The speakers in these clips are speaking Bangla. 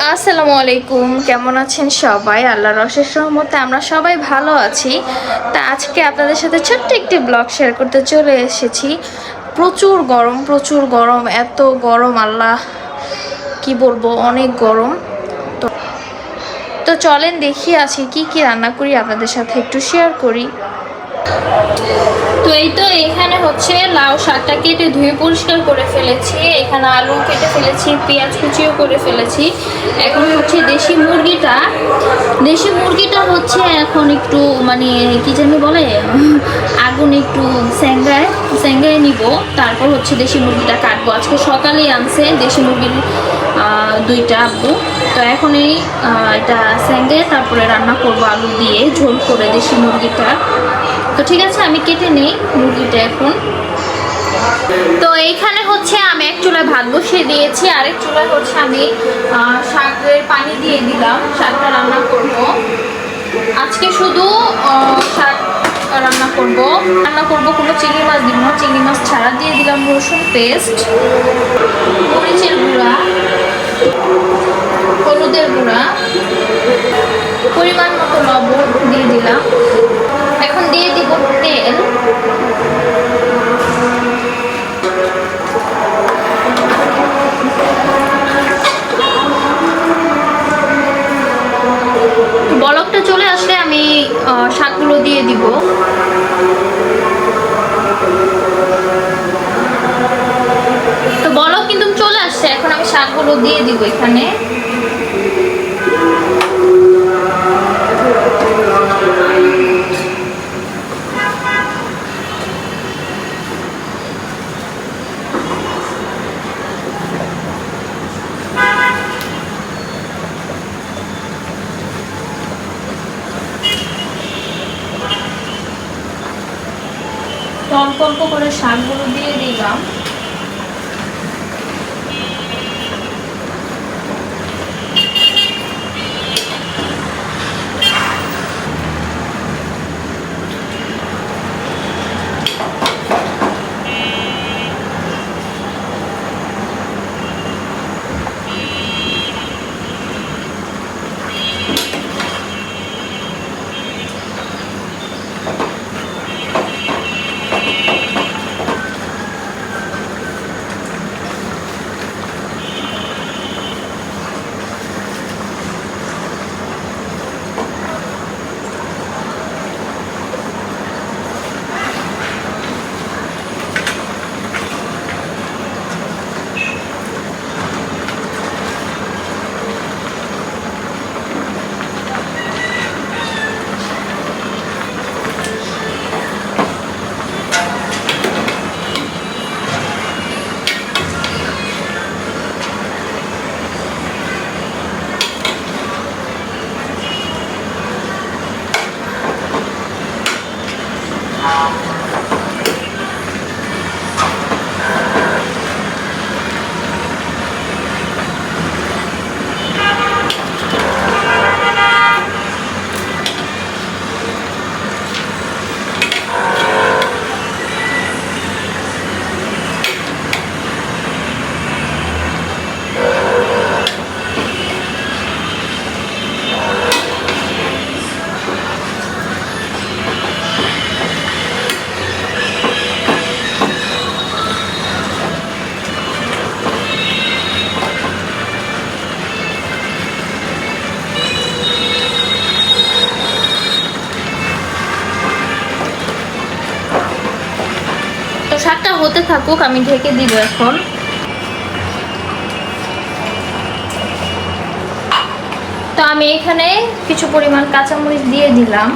আসসালামু আলাইকুম, কেমন আছেন সবাই? আল্লাহর অশেষ রহমতে আমরা সবাই ভালো আছি। তা আজকে আপনাদের সাথে ছোট্ট একটি ব্লগ শেয়ার করতে চলে এসেছি। প্রচুর গরম, প্রচুর গরম, এত গরম আল্লাহ কি বলবো, অনেক গরম। তো তো চলেন দেখি আছি কি কি রান্না করি, আপনাদের সাথে একটু শেয়ার করি। তো এই তো এখানে হচ্ছে লাউ শাকটা কেটে ধুয়ে পরিষ্কার করে ফেলেছি, এখানে আলু কেটে ফেলেছি, পেঁয়াজ কুচিও করে ফেলেছি। এখন হচ্ছে দেশি মুরগিটা হচ্ছে এখন একটু মানে কি জানি বলে, আগুন একটু স্যাঙ্গায় নিব। তারপর হচ্ছে দেশি মুরগিটা কাটবো। আজকে সকালেই আনছে দেশি মুরগির দুইটা আব্বু। তো এখন এই এটা স্যাঙ্গায় তারপরে রান্না করবো আলু দিয়ে ঝোল করে দেশি মুরগিটা। তো ঠিক আছে, আমি কেটে নেই মুরগিটা এখন। তো এইখানে হচ্ছে আমি এক চুলায় ভাত বসিয়ে দিয়েছি, আরেক চুলায় হচ্ছে আমি শাকের পানি দিয়ে দিলাম, শাকটা রান্না করব। আজকে শুধু শাক রান্না করব, কোনো চিংড়ি মাছ দিব না, চিংড়ি মাছ ছাড়া। দিয়ে দিলাম রসুন পেস্ট, মরিচের গুঁড়া, হলুদের গুঁড়া, পরিমাণ মতো লবণ দিয়ে দিলাম। এখন দিয়ে দিব তেল। বলকটা চলে আসলে আমি শাকগুলো দিয়ে দিব। তো বলক কিন্তু চলে আসছে, এখন আমি শাকগুলো দিয়ে দিব এখানে। অল্প অল্প করে শাকগুলো দিয়ে দিলাম। তো শাকটা হতে থাকুক, আমি ঢেকে দিব এখন। তো আমি এখানে কিছু পরিমাণ কাঁচামরিচ দিয়ে দিলাম।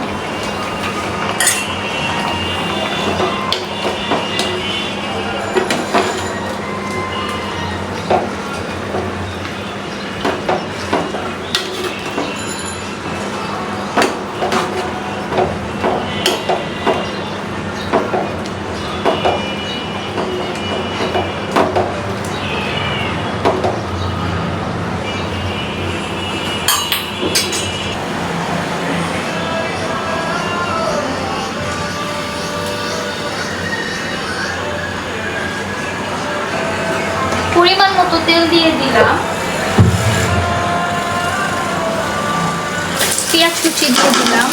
কুচি দিয়ে দিলাম।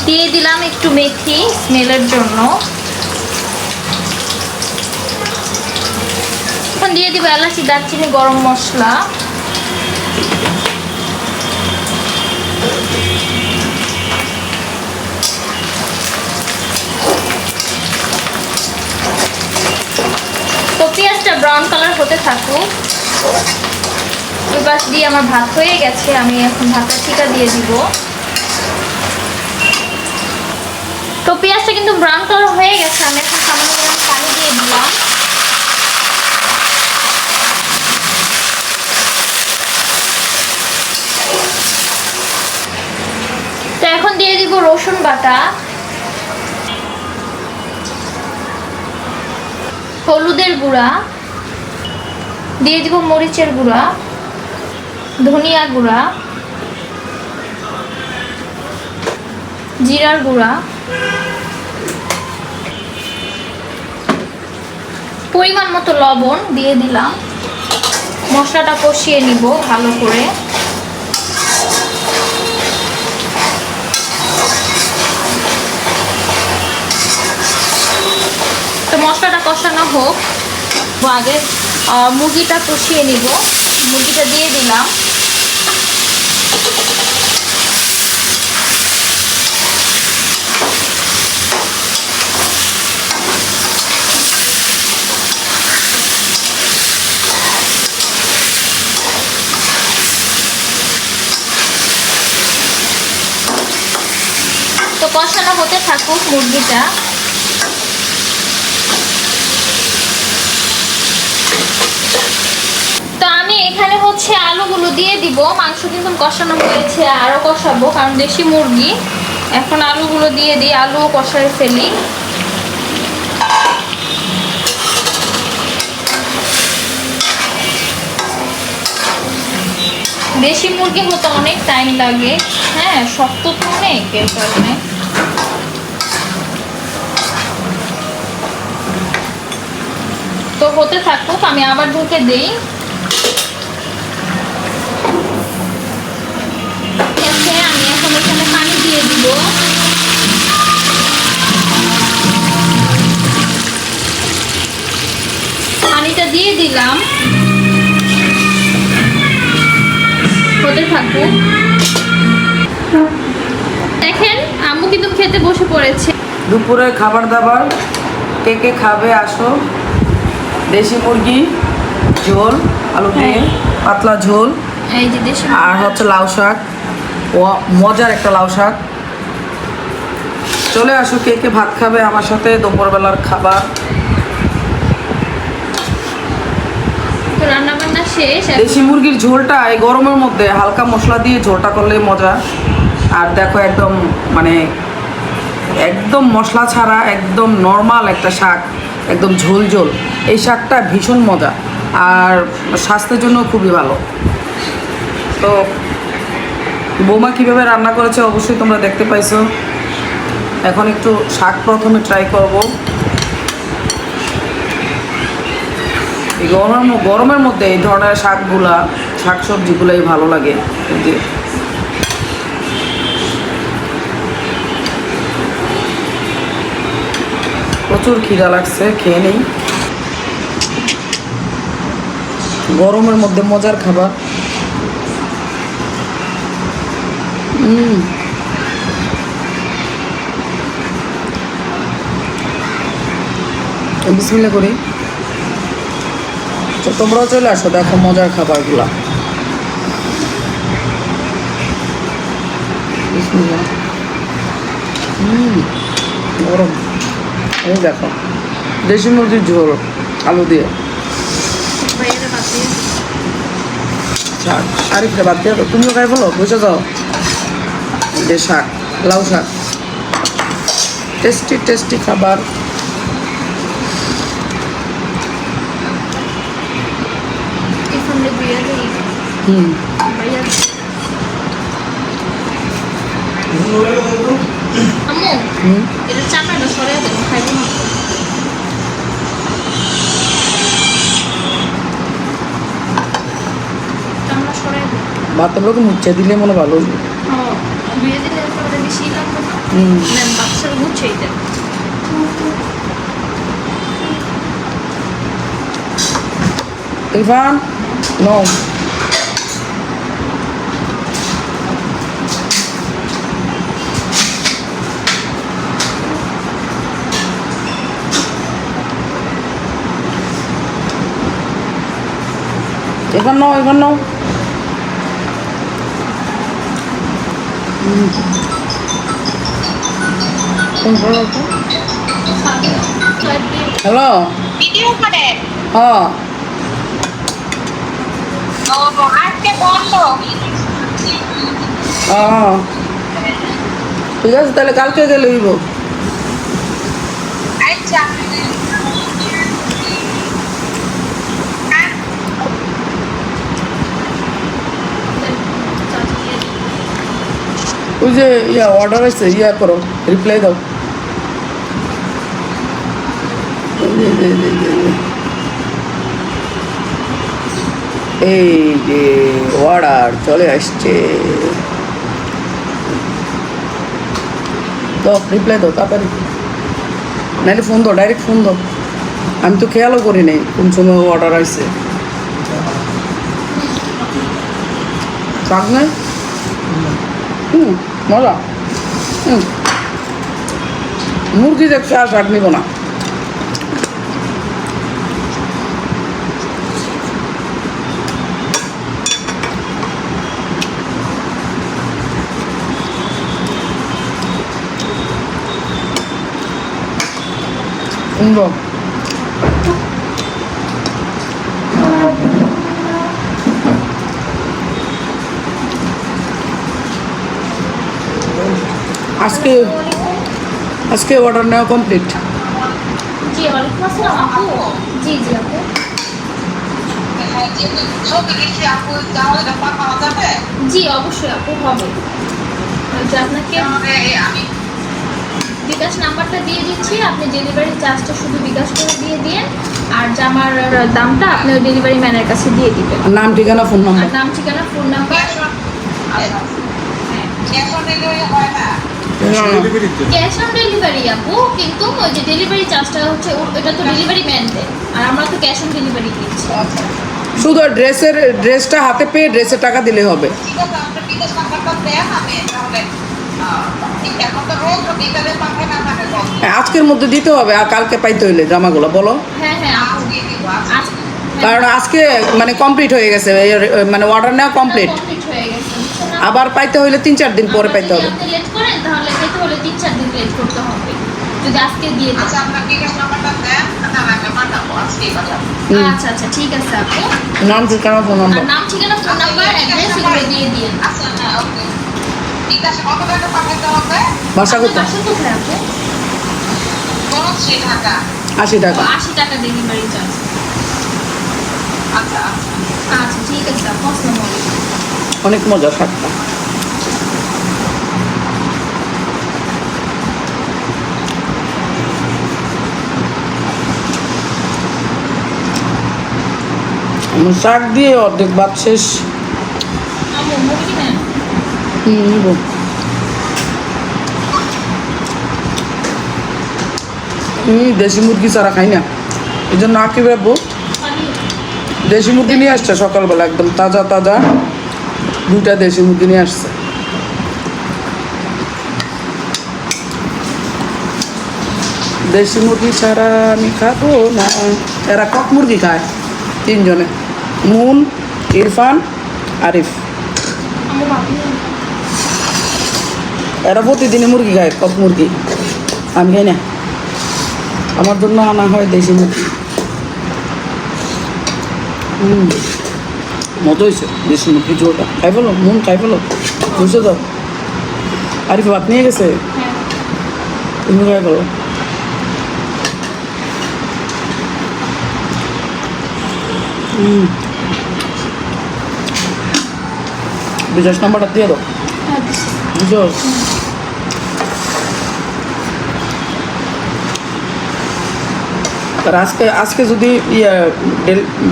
দিয়ে দিলাম একটু মেথি স্মেলের জন্য। এখন দিয়ে দিব এলাচি, দারচিনি, গরম মশলা। তো পেঁয়াজটা ব্রাউন কালার হতে থাকুক। ওই পাশ দিয়ে আমার ভাত হয়ে গেছে, আমি এখন ভাতটা ছিটা দিয়ে দিব। তো পেঁয়াজটা কিন্তু ব্রাউন কালার হয়ে গেছে, আমি এখন সামান্য পরিমাণ পানি দিয়ে দিলাম। তো এখন দিয়ে দিব রসুন বাটা, হলুদের গুঁড়া, দিয়ে দিব মরিচের গুঁড়া, ধনিয়া গুঁড়া, জিরার গুঁড়া, পরিমাণ মতো লবণ দিয়ে দিলাম। মশলাটা কষিয়ে নিব ভালো করে। তো মশলাটা কষানো হোক, আগে মুরগিটা কষিয়ে নিব। মুরগিটা দিয়ে দিলাম। তো কষানো হতে থাকুক মুরগিটা। তো আমি এখানে হচ্ছে আলুগুলো দিয়ে দিব। মাংস কিন্তু কষানো হয়েছে, আরো কষাবো কারণ দেশি মুরগি। এখন আলুগুলো দিয়ে দিই, আলুও কষায় ফেলি। দেশি মুরগি হতে অনেক টাইম লাগে, হ্যাঁ শক্ত তো অনেক, এর কারণে। তো হতে থাকুক, আমি আবার ঢুকে দিই। আমি এখন এখানে পানি দিয়ে দিব। পানিটা দিয়ে দিলাম, হতে থাকুক। দেখেন আম্মু কিন্তু খেতে বসে পড়েছে। দুপুরের খাবার দাবার কে কে খাবে আসো। দেশি মুরগি ঝোল, আলু দিয়ে পাতলা ঝোল, এই যে দেশি আর হচ্ছে লাউ শাক, মজার একটা লাউ শাক। চলে আসো কে কে ভাত খাবে আমার সাথে দুপুরবেলার খাবার। তো রান্না বান্না শেষ। দেশি মুরগির ঝোলটা এই গরমের মধ্যে হালকা মশলা দিয়ে ঝোলটা করলে মজা। আর দেখো একদম মানে একদম মশলা ছাড়া একদম নর্মাল একটা শাক, একদম ঝোল ঝোল। এই শাকটা ভীষণ মজা আর স্বাস্থ্যের জন্য খুবই ভালো। তো বৌমা কীভাবে রান্না করেছে অবশ্যই তোমরা দেখতে পাইছো। এখন একটু শাক প্রথমে ট্রাই করব। এই গরমের মধ্যে এই ধরনের শাকগুলা, শাক সবজিগুলাই ভালো লাগে। যে প্রচুর খিদা লাগছে, খেয়ে নেই। গরমের মধ্যে মজার খাবার। বিসমিল্লাহ করি। তো তোমরাও চলে আসো, দেখো মজার খাবারগুলা। বিসমিল্লাহ। গরম। এই দেখো দেশি মুরগির ঝোল আলু দিয়ে। শাক আরেকটা বাদ দিয়ে তুমিও খাই বলো, বুঝে যাও। যে শাক, লাউ শাক, টেস্টি টেস্টি খাবার। আম্মু এটা চাপা না সরে খাইবো না। ভাতের লোক মুচ্ছে দিলে মনে ভালো হইবে। ধুয়ে দিলে পরে বেশি লাগবে না হুম। বাচ্চার মুছেই দেন Irfan no Irfan no hello video করে হ্যাঁ ও আজকে বন্ধ ঠিক আছে তাহলে কালকে গেলে হইব। আচ্ছা ওই যে অর্ডার আছে করো রিপ্লাই দাও। এই যে অর্ডার চলে আসছে, দাও রিপ্লাই দাও তাড়াতাড়ি, নাহলে ফোন দাও, ডাইরেক্ট ফোন দাও। আমি তো খেয়ালও করি নাই কোন সময় অর্ডার আসছে। শাক নাই? মজা। মুরগি দেখছে আর শাক নিব না। সুন্দর। আজকে আজকে অর্ডার নেওয়া কমপ্লিট। জি ওয়ালাইকুম আসসালাম আপু। জি জি আপু ছবি দেখি আপু তাহলে পাওয়া যাবে জি অবশ্যই আপু হবে। যে আপনাকে আমি বিকাশ নাম্বারটা দিয়ে দিচ্ছি, আপনি ডেলিভারি চার্জটা শুধু বিকাশ করে দিয়ে দিন, আর জামার দামটা আপনি ওই ডেলিভারি ম্যানের কাছে দিয়ে দিবেন। নাম ঠিকানা ফোন আর নাম্বার। নাম ঠিকানা phone number. Cash on delivery হয় না ক্যাশ অন ডেলিভারি আপু, কিন্তু ওই যে ডেলিভারি চার্জটা হচ্ছে ওটা তো ডেলিভারি ম্যান দেয়, আর আমরা তো ক্যাশ অন ডেলিভারি দিচ্ছি। শুধু ড্রেসটা হাতে পেয়ে ড্রেসের টাকা দিলে হবে। ঠিক আছে আপনার বিকাশ নাম্বারটা দেন আমি তাহলে এখন তো রোজ বিকালে পাঠাই না আমাকে হ্যাঁ, আজকের মধ্যে দিতে হবে, আর কালকে পাইতে হইলে জামাগুলো বলো। হ্যাঁ হ্যাঁ আপু আজকে দিব আজ- কারণ আজকে মানে কমপ্লিট হয়ে গেছে, মানে অর্ডার নেওয়া কমপ্লিট। কমপ্লিট হয়ে গেছে বুঝছেন না? আবার পাইতে হইলে 3-4 দিন পরে পাইতে যদি হবে। আপনি লেট করেন তাহলে পেতে হলে 3-4 দিন লেট করতে হবে, যদি আজকে দিয়ে দেন। আচ্ছা আপনার বিকাশ নাম্বারটা দেন তাহলে আমি পাঠাবো আজকেই পাঠাবো হুম। আচ্ছা আচ্ছা ঠিক আছে আপু। নাম ঠিকানা ফোন আর নাম্বার। নাম ঠিকানা ফোন নাম্বার অ্যাড্রেস এগুলো দিয়ে দিন। আচ্ছা হ্যাঁ ওকে বিকাশে কত টাকা পাঠাতে হবে বাসা আপনার কোথায়? বাসা কোথায় আপু? বনশ্রী ঢাকা 80 টাকা। 80 টাকা ডেলিভারি চার্জ। আচ্ছা আচ্ছা আচ্ছা ঠিক আছে আপু, আসসালামু আলাইকুম। অনেক মজা শাকটা। আমার শাক দিয়ে অর্ধেক ভাত শেষ। আমু মুরগি নেন। নিব। দেশি মুরগি ছাড়া খাই না, এই জন্য আঁকি ভাববো দেশি মুরগি নিয়ে আসছে সকালবেলা, একদম তাজা তাজা 2টা দেশি মুরগি নিয়ে আসছে। দেশি মুরগি ছাড়া আমি খাবো না। এরা কক মুরগি খায় 3 জনে, মুন, ইরফান, আরিফ। আমু বাপি নেন। এরা প্রতিদিনই মুরগি খায়, কক মুরগি। আমি খাই না, আমার জন্য আনা হয় দেশি মুরগি। মজা হয়েছে দেশি মুরগি ঝোলটা। খাই ফেলো মুন, খাই ফেলো, বুঝছো তো। আরিফ ভাত নিয়ে গেছে, হ্যাঁ তুমি খাই ফেলো। বিকাশ নাম্বারটা দিয়ে দাও, হ্যাঁ দিচ্ছি। বুঝছো। আর আজকে যদি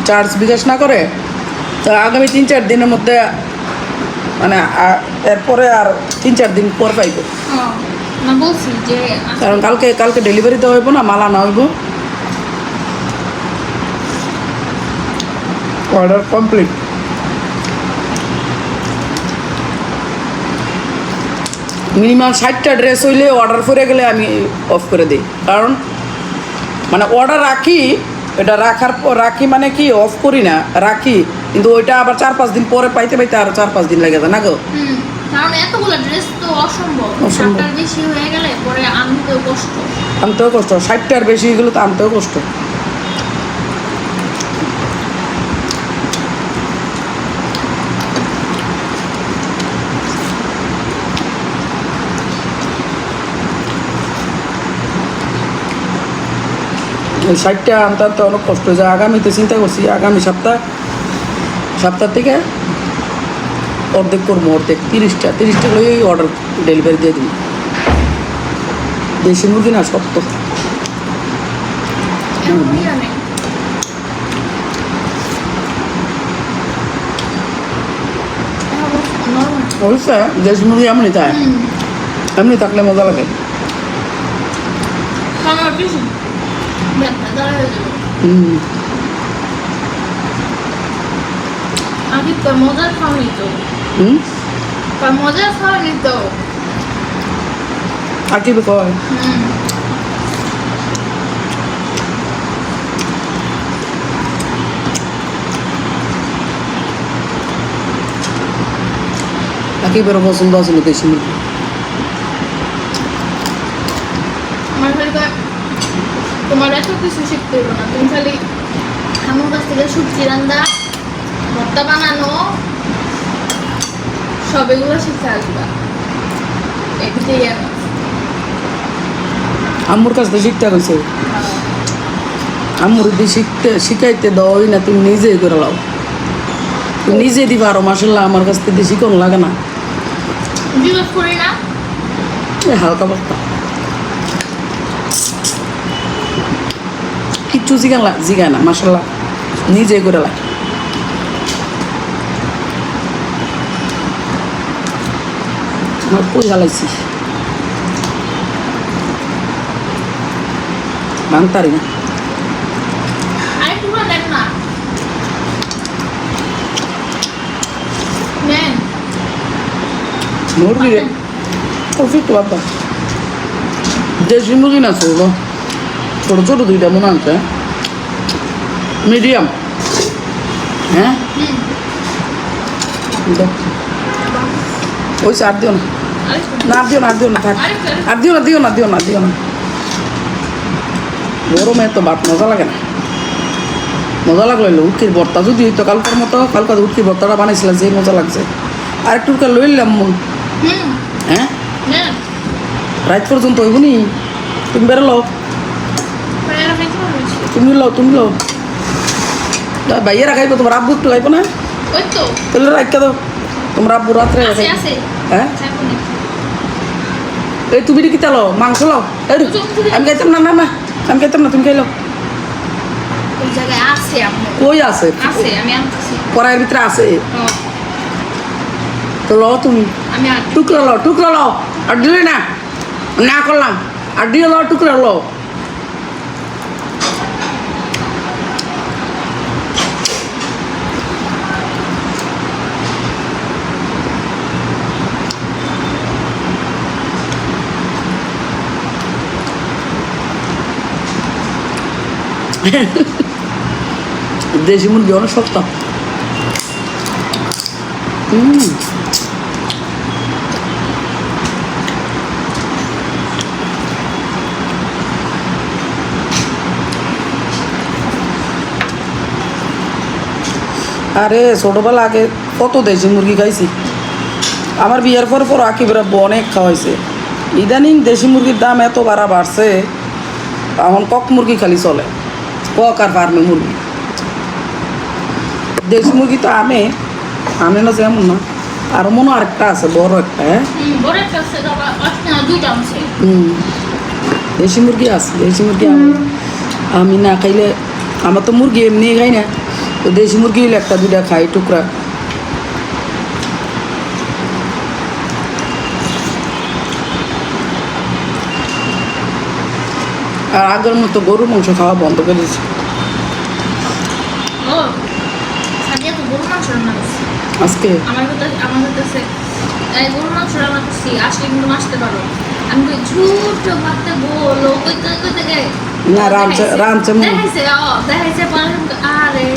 চার্জ বিকাশ না করে, তো আগামী 3-4 দিনের মধ্যে মানে এরপরে আর 3-4 দিন পর পাইব, না বলছি যে কারণ কালকে ডেলিভারি দেওয়া হইব না, মাল আনা হইব। Order complete. মিনিমাম 60টা ড্রেস হইলে অর্ডার করে গেলে আমি অফ করে দিই, কারণ মানে অর্ডার রাখি, এটা রাখার পর রাখি মানে কি অফ করি না, রাখি, কিন্তু ওইটা আবার 4-5 দিন পরে পাইতে আরো 4-5 দিন লাগে যায় না গো। কারণ এতগুলো ড্রেস তো অসম্ভব, অসম্ভব। 60টার বেশি হয়ে গেলে পরে আনতেও কষ্ট। আনতেও কষ্ট, 60টার বেশি হয়ে গেলে তো আনতেও কষ্ট। ওই 60টা আনতে আনতে অনেক কষ্ট হয়ে যায়। আগামীতে চিন্তা করছি, আগামী সপ্তাহ থেকে অর্ধেক করবো, অর্ধেক 30টা লই অর্ডার ডেলিভারি দিয়ে দিই। দেশি মুরগি না শক্ত। অবশ্যই দেশি মুরগি এমনি তাই, এমনি থাকলে মজা লাগে। মজার খাওয়ানি তো, মজার খাওয়ানি তো। আর কি কয় একেবারে পছন্দ আছিল দেশি মুরগি। আমার খালি তোমার এত কিছু শিখতে হইব না, তুমি খালি আমার কাছ থেকে সবজি রান্না, ভর্তা বানানো, সব এগুলো শিখতে আসবা। এটাই আম্মুর কাছ থেকে শিখতে গেছে, আম্মুর যদি শিখাইতে দেওয়াই না, তুমি নিজেই করে লাও, তুমি নিজে দিবা। আরো মাসাল্লাহ আমার কাছ থেকে শিখানো লাগে না, জিজ্ঞেস করি না, হালকা পাতলা কিচ্ছু জিগায় না, মাসাল্লাহ নিজে করে লাগে। আমার কই হালাইছি ভাঙতারি না। আরেকটু করে দেখ না, নেন মুরগি রে ওষুধ তো বাবা, দেশি মুরগি না ছোট ছোট ছোট 2টা মনে আছে, মিডিয়াম। হ্যাঁ ওই আর দিও না, না দিও না, দিও না, থাক, আর দিও না, দিও না, দিও না, দিও না। গরমে তো ভাত মজা লাগে না, মজা লাগলো উটকির ভর্তা যদি হইতো কালকার মতো, কালকা উটকির ভর্তাটা বানাইছিলাম, যে মজা লাগছে। আর একটু লইলাম মন। হ্যাঁ রাত পর্যন্ত হইব নি, তুমি বেরোলো, তুমি লো ভাইয়েরা খাইবো, তোমার আব্বু একটু খাইবো না, তাহলে রাখতে দাও, তোমার আব্বু রাত্রে হ্যাঁ। এই তুমি কি তালো মাংস লাও, আমি খাইতাম না, না না আমি খাইতাম না, তুমি খাইলো। কই আছে? কড়াইয়ের ভিতরে আছে তো, লো তুমি টুকরো লো, আর দিলে না, না করলাম, আর দিয়ে লো টুকরো লো। দেশি মুরগি অনেক শক্ত। আরে ছোটবেলা আগে কত দেশি মুরগি খাইছি, আমার বিয়ের পর আকিবের আব্বু অনেক খাওয়াইছে। ইদানিং দেশি মুরগির দাম এত বাড়ছে, এখন কক মুরগি খালি চলে, কক আর ফার্মি মুরগি। দেশি মুরগি তো আনে না যেমন না, আর মনে আরেকটা আছে বড় একটা, হ্যাঁ দেশি মুরগি আছে, দেশি মুরগি আমি না খাইলে, আমার তো মুরগি এমনি খাই না, তো দেশি মুরগি হলে 1-2টা খাই টুকরা। আর আগের মতো গরুর মাংস খাওয়া বন্ধ করে দিয়েছে ও সাদিয়া তো গরু মাংস রান্না করছে আজকে। আমার কাছে গরু মাংস রান্না করছি, আসলে কিন্তু আসতে পারো। আমি কই ঝুট মারতে বলো কইতে কইতে গে না রাঁধছে দেখাইছে পরে আরে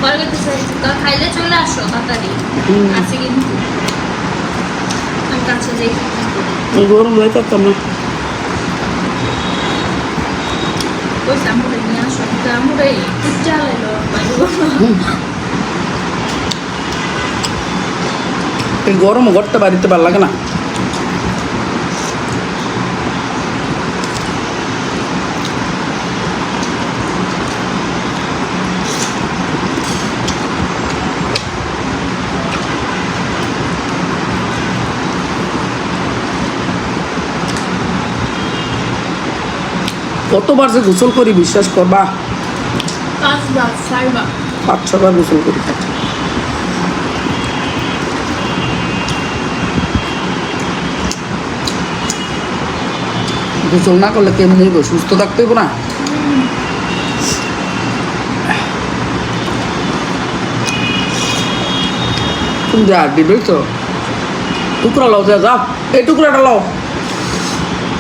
পরে কইতেছে তো খাইলে চলে আসো তাড়াতাড়ি আছে কিন্তু আমি কাছে যাই গরম হয়ে থাকতাম না। কইছে আমরে নিয়ে আসো আমরে চালাইলো এই গরম ঘরটা বাড়িতে ভালো লাগে না। কতবার যে গোসল করি বিশ্বাস করবা, 5 বার 6 বার 5-6 বার গোসল করি। গোসল না করলে কেমন হইব, সুস্থ থাকতে হইব না। তুমি যা দিবই তো টুকরা লও, যা যাও এই টুকরাটা লও,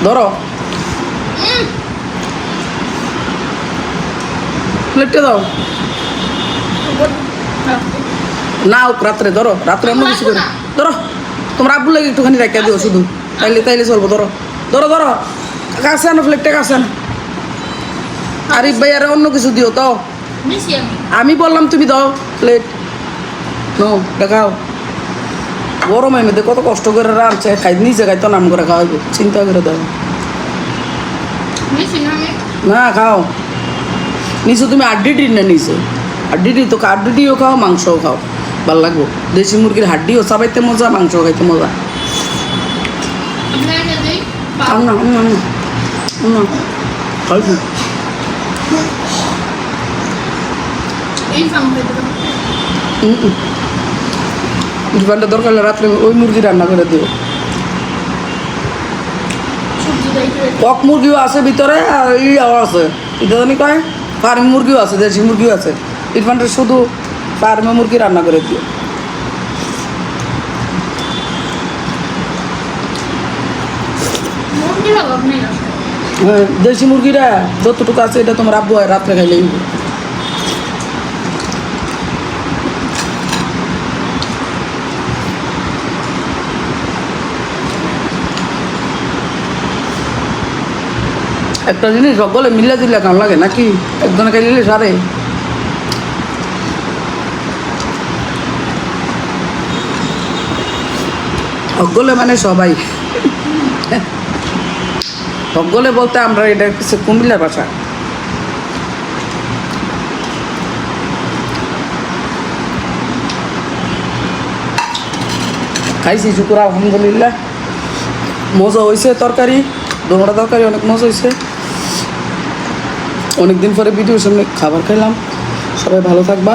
ধরো প্লেটটা দাও না, রাত্রে ধরো, রাত্রে অন্য কিছু করে ধরো। তোমার আব্বুর লাগে একটুখানি রাখিয়া দিও শুধু, তাইলে চলবো। ধরো ধরো ধরো, কাছে আনো প্লেটটা, কাছে আনো। আরিফ ভাই আর অন্য কিছু দিও তো, নিছি আমি বললাম তুমি দাও প্লেট। নো দেখাও, গরমের মধ্যে কত কষ্ট করে রাঁধছে, নিজে খাইতো নাম করে খাওয়াবো, চিন্তা করে দাও নিছি না আমি না খাও। নিচে তুমি হাড্ডি না নিচে হাড্ডি তো হাড্ডিও খাও, মাংসও খাও, ভালো লাগবো। দেশি মুরগির হাড্ডিও চাবাইতে মজা, মাংস খাইতে মজা। আপনার যদি না খাইছি এই ফার্ম খাইতে পারো ইরফানটা দরকার হলে রাত্রে ওই মুরগি রান্না করে দিও। সবজি দাইতে কক মুরগিও আছে ভিতরে, আর ইয়াও আছে, এটা জানি কয় ফার্মি মুরগিও আছে, দেশি মুরগিও আছে। ইরফানটা শুধু ফার্মি মুরগি রান্না করে দিও। মুরগির অভাব নেই না হ্যাঁ, দেশি মুরগিরা যতটুকু আছে এটা তোমার আব্বু হয় রাত্রে খাইলেই হবে। একটা জিনিস সকলে মিল্লা দিলে কেমন লাগে নাকি, একজনে খাইলে সারে। সকলে মানে সবাই, সকলে বলতে আমরা এটা কিছু কুমিল্লার ভাষা। খাইছি শুকুর আলহামদুলিল্লাহ, মজা হয়েছে। তরকারি দোনোটা তরকারি অনেক মজা হয়েছে। অনেকদিন পরে ভিডিওর সামনে খাবার খেলাম। সবাই ভালো থাকবা,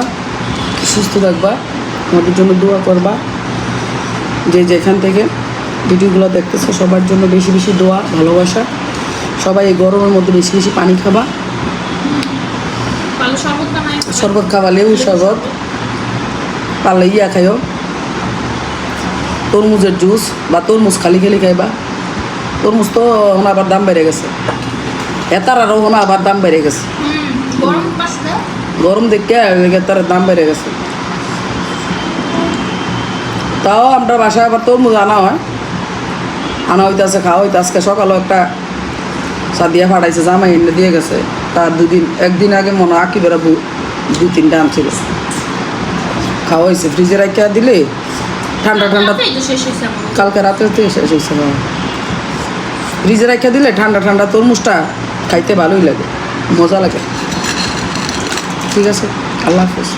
সুস্থ থাকবা, আমাদের জন্য দোয়া করবা। যে যেখান থেকে ভিডিওগুলো দেখতেছে সবার জন্য বেশি বেশি দোয়া, ভালোবাসা। সবাই এই গরমের মধ্যে বেশি বেশি পানি খাবা, ভালো শরবত বানাই শরবত খাবা, লেবু শরবত, পারলে ইয়া খাইও তরমুজের জুস, বা তরমুজ খালি খালি খাইবা। তরমুজ তো এখন আবার দাম বেড়ে গেছে, এতার আরও এখন আবার দাম বেড়ে গেছে। গরম পাশে গরম দেখে এতার দাম বেড়ে গেছে। তাও আমরা বাসায় আবার তরমুজ আনা হইতেছে, খাওয়া হইতে। আজকে সকালেও একটা সাদিয়া ফাটাইছে, জামাই এনে দিয়ে গেছে। তার একদিন আগে মনে হয় আঁকি বেড়া 2-3টা আনছিল, খাওয়া হয়েছে। ফ্রিজে রাখিয়া দিলে ঠান্ডা ঠান্ডা, তো শেষ হয়েছে আমার কালকে রাতে শেষ হয়েছে। ফ্রিজে রাখিয়া দিলে ঠান্ডা ঠান্ডা তরমুজটা খাইতে ভালোই লাগে, মজা লাগে। ঠিক আছে, আল্লাহ হাফেজ।